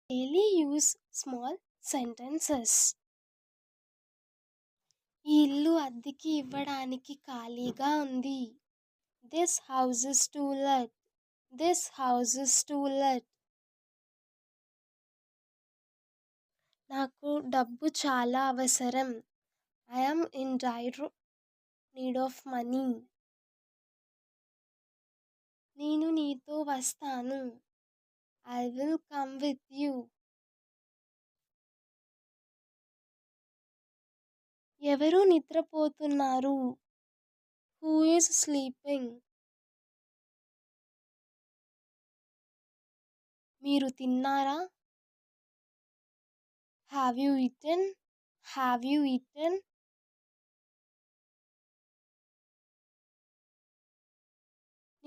Daily use small sentences. ఈ ఇల్లు అద్దెకి ఇవ్వడానికి ఖాళీగా ఉంది. This house is to let. This house is to let. నాకు డబ్బు చాలా అవసరం. I am in dire need of money. నేను నీతో వస్తాను. I will come with you. ఎవరు నిద్రపోతున్నారు? Who is sleeping? మీరు తిన్నారా? Have you eaten? Have you eaten?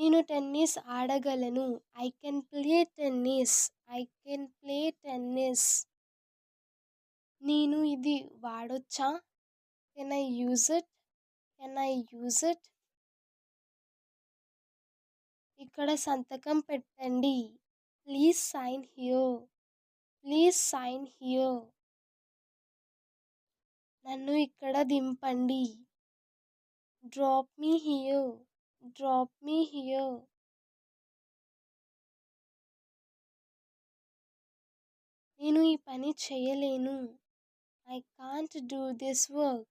నేను tennis ఆడగలను. I can play tennis. I can play tennis. నేను ఇది వాడొచ్చా? Can I use it? Can I use it? ఇక్కడ సంతకం పెట్టండి. Please sign here. Please sign here. నన్ను ఇక్కడ దింపండి. Drop me here. Drop me here. నేను ఈ పని చేయలేను. I can't do this work.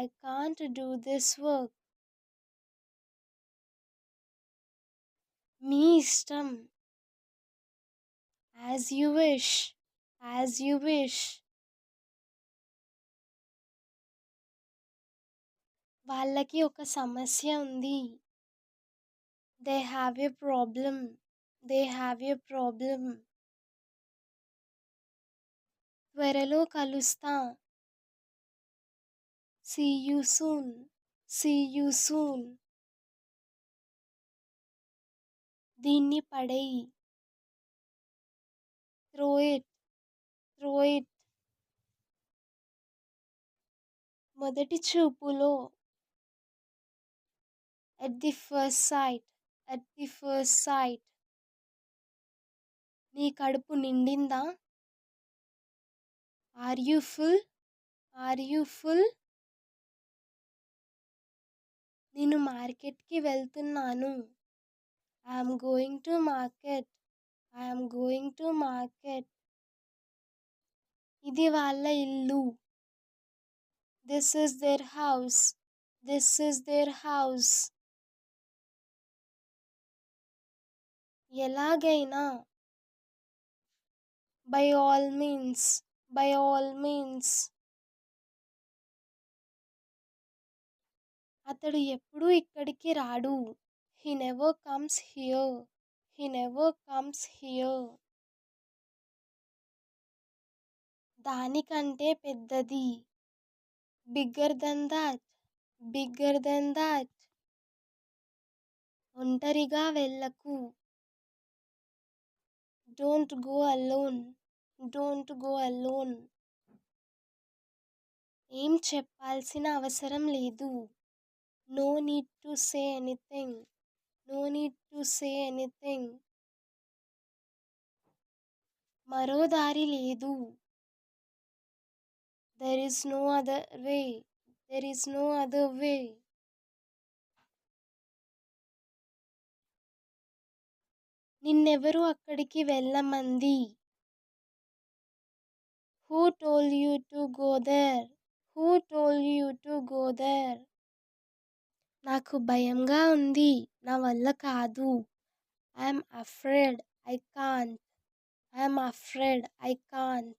I can't do this work. మీ ఇష్టం. As you wish. As you wish. వాళ్ళకి ఒక సమస్య ఉంది. They have a problem. They have a problem. త్వరలో కలుస్తా. See you soon. See you soon. దీన్ని పడేయి. Throw it. Throw it. మొదటి చూపులో. At the first sight. At the first sight. నీ కడుపు నిండిందా? Are you full? Are you full? నేను మార్కెట్కి వెళ్తున్నాను. I am going to market. I am going to market. ఇది వాళ్ళ ఇల్లు. This is their house. This is their house. ఎలాగైనా. By all means. By all means. అతడు ఎప్పుడూ ఇక్కడికి రాడు. He never comes here. He never comes here. దానికంటే పెద్దది. Bigger than that. Bigger than that. ఒంటరిగా వెళ్ళకు. Don't go alone. Don't go alone. ఏం చెప్పాల్సిన అవసరం లేదు. No need to say anything. No need to say anything. మరో దారి లేదు. There is no other way. There is no other way. నిన్నెవరు అక్కడికి వెళ్ళమంది? Who told you to go there? Who told you to go there? నాకు భయంగా ఉంది. నా వల్ల కాదు. I am afraid. I can't. I am afraid. I can't.